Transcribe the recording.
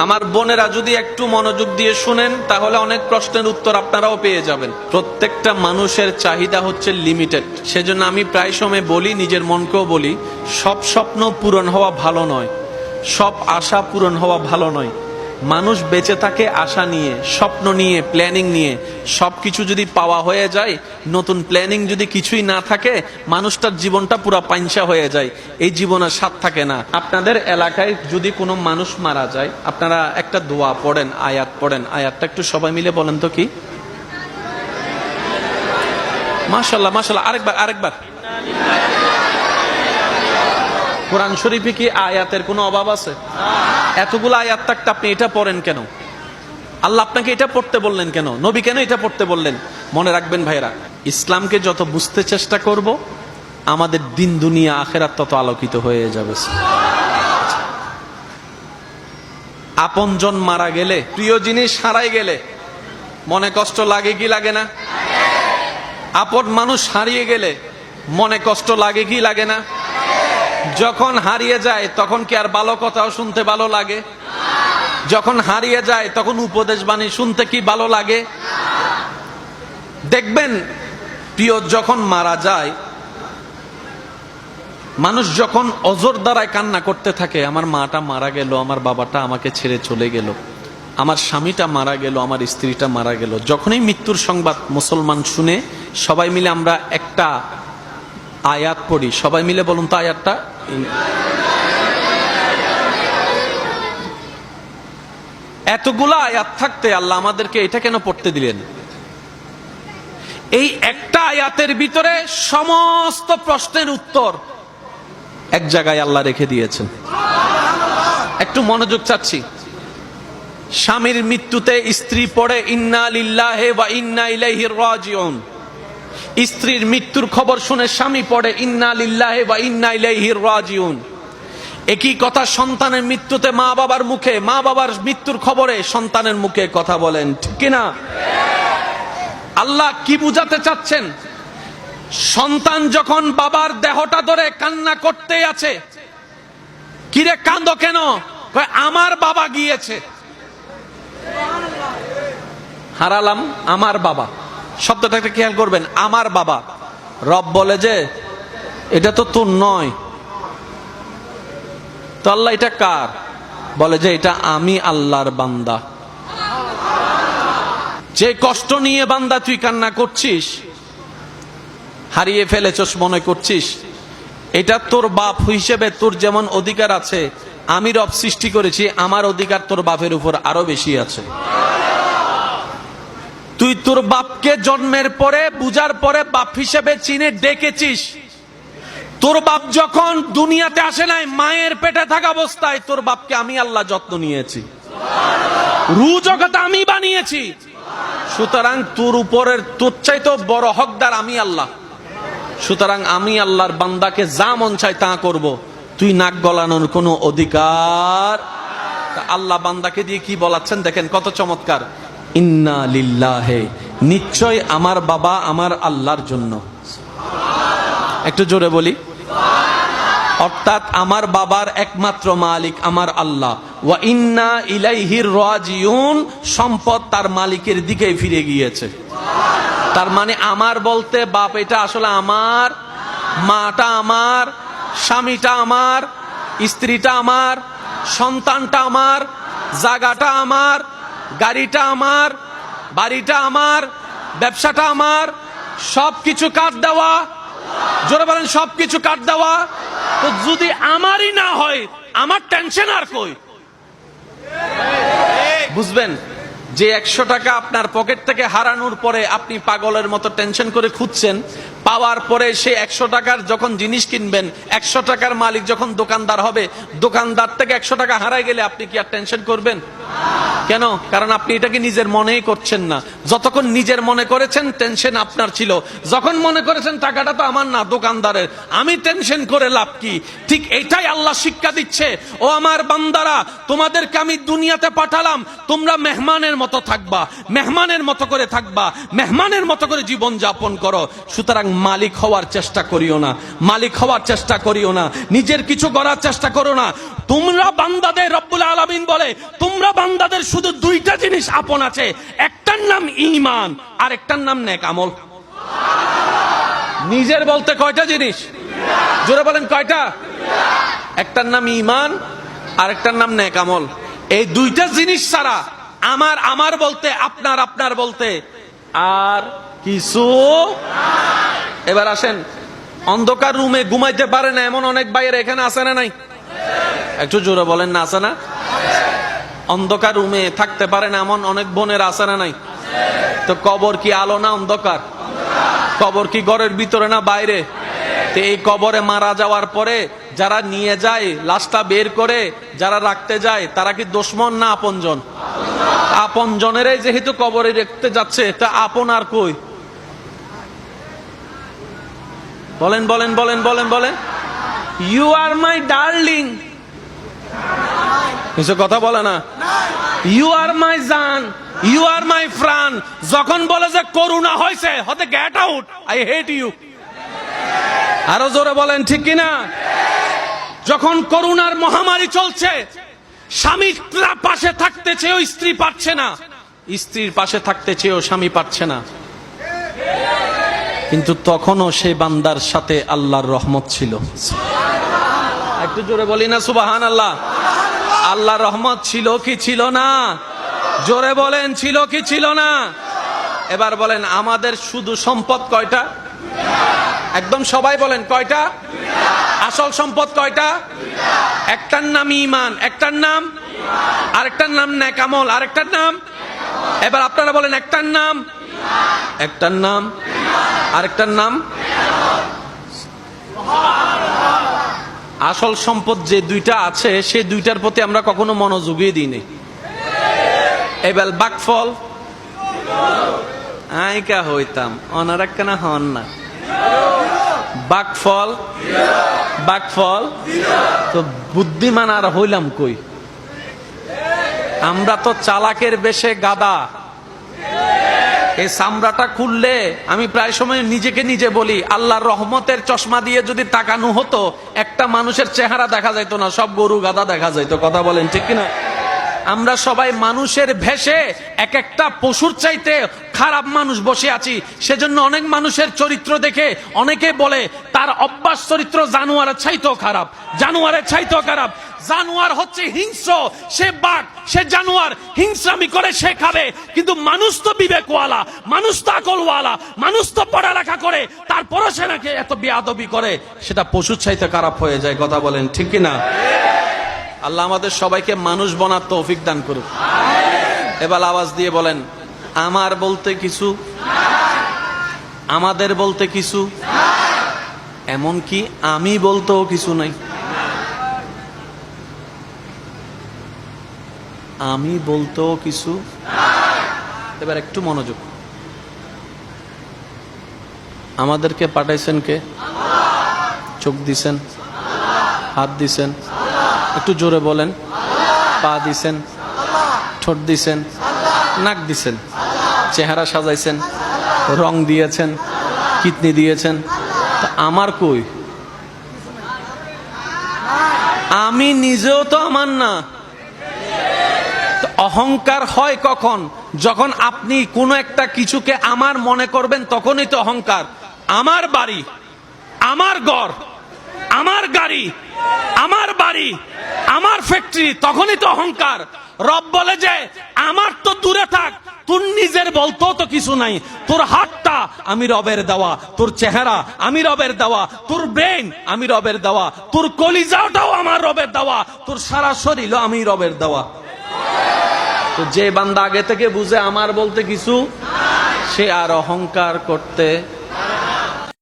আমার বোনেরা যদি একটু মনোযোগ দিয়ে শুনেন তাহলে অনেক প্রশ্নের উত্তর আপনারাও পেয়ে যাবেন। প্রত্যেকটা মানুষের চাহিদা হচ্ছে লিমিটেড। সেজন্য আমি প্রায় সময় বলি, নিজের মনকেও বলি, সব স্বপ্ন পূরণ হওয়া ভালো নয়, সব আশা পূরণ হওয়া ভালো নয়। মানুষ বেঁচে থাকে আশা নিয়ে, স্বপ্ন নিয়ে, প্ল্যানিং নিয়ে। সবকিছু যদি পাওয়া হয়ে যায়, নতুন প্ল্যানিং যদি কিছুই না থাকে, মানুষটার জীবনটা পুরা পাইনসা হয়ে যায়, এই জীবনের স্বাদ থাকে না। আপনাদের এলাকায় যদি কোনো মানুষ মারা যায়, আপনারা একটা দোয়া পড়েন, আয়াত পড়েন। আয়াতটা একটু সবাই মিলে বলেন তো কি? মাশাআল্লাহ মাশাআল্লাহ, আরেকবার। কোরআন শরীফে কি আয়াতের কোনো অভাব আছে? এতগুলো আয়াত থাকতে আপনি এটা পড়েন কেন? আল্লাহ আপনাকে এটা পড়তে বললেন কেন? নবী কেন এটা পড়তে বললেন? মনে রাখবেন ভাইরা, ইসলামকে যত বুঝতে চেষ্টা করব, আমাদের দিন দুনিয়া আখেরাত তত আলোকিত হয়ে যাবে। আপনজন মারা গেলে, প্রিয় জিনিস হারাই গেলে মনে কষ্ট লাগে কি লাগে না? আপন মানুষ হারিয়ে গেলে মনে কষ্ট লাগে কি লাগে না? যখন হারিয়ে যায় তখন কি আর ভালো কথাও শুনতে ভালো লাগে? যখন হারিয়ে যায় তখন উপদেশ বাণী শুনতে কি ভালো লাগে? দেখবেন প্রিয় যখন মারা যায়, মানুষ যখন অজর দ্বারায় কান্না করতে থাকে, আমার মাটা মারা গেল, আমার বাবাটা আমাকে ছেড়ে চলে গেল, আমার স্বামীটা মারা গেল, আমার স্ত্রীটা মারা গেল। যখনই মৃত্যুর সংবাদ মুসলমান শুনে, সবাই মিলে আমরা একটা আয়াত পড়ি। সবাই মিলে বলুন তো আয়াতটা। এতগুলা আয়াত থাকতে আল্লাহ আমাদেরকে এটা কেন পড়তে দিলেন? এই একটা আয়াতের ভিতরে সমস্ত প্রশ্নের উত্তর এক জায়গায় আল্লাহ রেখে দিয়েছেন। একটু মনোযোগ চাচ্ছি। স্বামীর মৃত্যুতে স্ত্রী পড়ে ইন্না লিল্লাহি ওয়া ইন্না ইলাইহি রাজিউন। স্ত্রীর মৃত্যুর খবর শুনে স্বামী পড়ে ইন্না লিল্লাহি ওয়া ইন্না ইলাইহি রাজিউন। একই কথা সন্তানের মৃত্যুতে মা বাবার মুখে, মা বাবার মৃত্যুর খবরে সন্তানের মুখে কথা বলেন, ঠিক কিনা? আল্লাহ কি বুঝাতে চাচ্ছেন? সন্তান যখন বাবার দেহটা ধরে কান্না করতে আছে, কিরে কাঁদো কেন? আমার বাবা গিয়েছে, হারালাম আমার বাবা। শব্দটাকে খেয়াল করবেন, আমার বাবা। রব বলে যে এটা তো তোর নয়, তো আল্লাহ এটা কার? বলে যে এটা আমি আল্লাহর বান্দা। যে কষ্ট নিয়ে বান্দা তুই কান্না করছিস, হারিয়ে ফেলেছস মনে করছিস, এটা তোর বাপ হিসেবে তোর যেমন অধিকার আছে, আমি রব সৃষ্টি করেছি, আমার অধিকার তোর বাপের উপর আরো বেশি আছে। তুই তোর বাপকে জন্মের পরে, বুঝার পরে বাপ হিসেবে চিনে ডেকেছিস। তোর বাপ যখন দুনিয়াতে আসে নাই, মায়ের পেটে থাকা অবস্থায় তোর বাপকে আমি আল্লাহ যত্ন নিয়েছি, রু জগৎ আমি বানিয়েছি। সুতরাং তোর উপরের, তোর চাইতে বড় হকদার আমি আল্লাহ। সুতরাং আমি আল্লাহর বান্দাকে যা মন চাই তা করব, তুই নাক গলানোর কোনো অধিকার। আল্লাহ বান্দাকে দিয়ে কি বলাচ্ছেন দেখেন, কত চমৎকার। ইন্না লিল্লাহি, নিশ্চয় আমার বাবা আমার আল্লাহর জন্য। একটু জোরে বলি। অর্থাৎ আমার বাবার একমাত্র মালিক আমার আল্লাহ। ওয়া ইন্না ইলাইহি রাজিউন, সম্পদ তার মালিকের দিকেই ফিরে গিয়েছে। তার মানে আমার বলতে বাপ এটা আসলে আমার, মাটা আমার, স্বামীটা আমার, স্ত্রীটা আমার, সন্তানটা আমার, জায়গাটা আমার, গাড়িটা আমার, বাড়িটা আমার, ব্যবসাটা আমার, সবকিছু কাট দেওয়া। জোরে বলেন, সবকিছু কাট দেওয়া। তো যদি আমারই না হয়, আমার টেনশন আর কই? বুঝবেন যে 100 টাকা আপনার পকেট থেকে হারানোর পরে আপনি পাগলের মতো টেনশন করে খুঁজছেন, পাওয়ার পরে সে 100 টাকার যখন জিনিস কিনবেন, 100 টাকার মালিক যখন দোকানদার হবে, দোকানদার থেকে 100 টাকা হারাই গেলে আপনি কি আর টেনশন করবেন? কেন? কারণ আপনি এটাকে নিজের মনেই করছেন না। যতক্ষণ নিজের মনে করেছেন টেনশন আপনার ছিল, যখন মনে করেছেন টাকাটা তো আমার না, দোকানদারের, আমি টেনশন করে লাভ কি? ঠিক এটাই আল্লাহ শিক্ষা দিচ্ছে, ও আমার বান্দারা, তোমাদেরকে আমি দুনিয়াতে পাঠালাম, তোমরা মেহমানের মতো থাকবা, মেহমানের মতো করে থাকবা, মেহমানের মতো করে জীবন যাপন করো। সুতরাং মালিক হওয়ার চেষ্টা করিও না, মালিক হওয়ার চেষ্টা করিও না, নিজের কিছু করার চেষ্টা করো না। তোমরা বান্দাদের, রব্বুল আলামিন বলে তোমরা বান্দাদের শুধু দুইটা জিনিস আপন আছে, একটার নাম ঈমান আর একটার নাম নেক আমল। নিজের বলতে কয়টা জিনিস? জোরে বলেন কয়টা? একটার নাম ঈমান আর একটার নাম নেক আমল। এই দুইটা জিনিস ছাড়া আমার আমার বলতে, আপনার আপনার বলতে আর কিছু। এবার আসেন, অন্ধকার রুমে ঘুমাইতে পারে না এমন অনেক ভাইয়ের এখানে আছে না নাই? একটু জোরে বলেন না, আছে না? অন্ধকার রুমে থাকতে পারে না এমন অনেক বোনের আছে না নাই? তো কবর কি আলো না অন্ধকার? কবর কি ঘরের ভিতরে না বাইরে? তো এই কবরে মারা যাওয়ার পরে যারা নিয়ে যায় লাশটা বের করে যারা রাখতে যায়, তারা কি দুশমন না আপনজন? আপনজনেরাই যেহেতু কবরে রাখতে যাচ্ছে, তা আপন আর কই? বলেন বলেন বলেন বলেন বলেন। ইউ আর মাই ডার্লিং, কিছু কথা বলে না। ইউ আর মাই জান, ইউ আর মাই ফ্রান। যখন বলে যে করোনা হয়েছে, হতে get out, I hate you. আরো জোরে বলেন ঠিক কিনা? যখন করোনার মহামারী চলছে, স্বামীর পাশে থাকতে চেয়েও স্ত্রী পারছে না, স্ত্রীর পাশে থাকতে চেয়েও স্বামী পারছে না, কিন্তু তখনও সেই বান্দার সাথে আল্লাহর রহমত ছিল। একটু জোরে বলি না সুবহানাল্লাহ। আল্লাহর রহমত ছিল কি ছিল না? জোরে বলেন, ছিল কি ছিল না? এবার বলেন, আমাদের শুধু সম্পদ কয়টা? একদম সবাই বলেন কয়টা? আসল সম্পদ কয়টা? একটার নাম ঈমান, একটার নাম, আরেকটার নাম নেক আমল, আরেকটার নাম। এবার আপনারা বলেন, একটার নাম, একটার নাম, আরেকটার নাম। আসল সম্পদ যে দুইটা আছে, সেই দুইটার প্রতি আমরা কখনো মনোযোগই দিই। এবার বাকফল আইকা হইতাম, অনারা কেন হন না? বাকফল, বাকফল তো বুদ্ধিমান আর হইলাম কই? আমরা তো চালাকের বেশে গাদা। এই চামড়াটা খুললে আমি প্রায় সময় নিজেকে নিজে বলি, আল্লাহর রহমতের চশমা দিয়ে যদি তাকানো হতো, একটা মানুষের চেহারা দেখা যাইতো না, সব গরু গাদা দেখা যাইতো। কথা বলেন ঠিক কিনা? আমরা সবাই মানুষের ভেষে এক একটা পশুর চাইতে খারাপ মানুষ বসে আছি। সেজন্য অনেক মানুষের চরিত্র দেখে অনেকে বলে তার অভ্যাস চরিত্র জানোয়ারের চাইতেও খারাপ, জানোয়ারের চাইতেও খারাপ। জানোয়ার হচ্ছে হিংস্র, সে বাঘ, সে জানোয়ার, হিংস্রামি করে সে খাবে। কিন্তু মানুষ তো বিবেকওয়ালা, মানুষ তো আকলওয়ালা, মানুষ তো পড়ালেখা করে, তারপরও সে নাকি এত বেয়াদবি করে, সেটা পশুর চাইতে খারাপ হয়ে যায়। কথা বলেন ঠিক কিনা? আল্লাহ আমাদের সবাইকে মানুষ বনার তৌফিক দান করুক। এবার আওয়াজ দিয়ে বলেন, আমার বলতে কিছু, আমাদের বলতে কিছু, এমনকি আমি বলতেও কিছু নাই। আমি বলতেও কিছু। এবার একটু মনোযোগ। আমাদেরকে পাঠাইছেন কে? চোখ দিছেন, হাত দিছেন, একটু জোরে বলেন, পা দিছেন, ঠোঁট দিছেন, নাক দিছেন, চেহারা সাজাইছেন, রং দিয়েছেন, কিডনি দিয়েছেন। তা আমার কই? আমি নিজেও তো আমার না। অহংকার হয় কখন? যখন আপনি কোনো একটা কিছুকে আমার মনে করবেন, তখনই তো অহংকার। আমার বাড়ি, আমার ঘর, আমার গাড়ি, আমার বাড়ি, আমার ফ্যাক্টরি, তখনই তো অহংকার। রব বলে যে আমার তো দূরে থাক, তোর নিজের বলতেও তো কিছু নাই। তোর হাতটা আমি রবের দেওয়া, তোর চেহারা আমি রবের দেওয়া, তোর ব্রেন আমি রবের দেওয়া, তোর কলিজাটাও আমার রবের দেওয়া, তোর সারা শরীর আমি রবের দেওয়া। তো যে বান্দা আগে থেকে বুঝে আমার বলতে কিছু, সে আর অহংকার করতে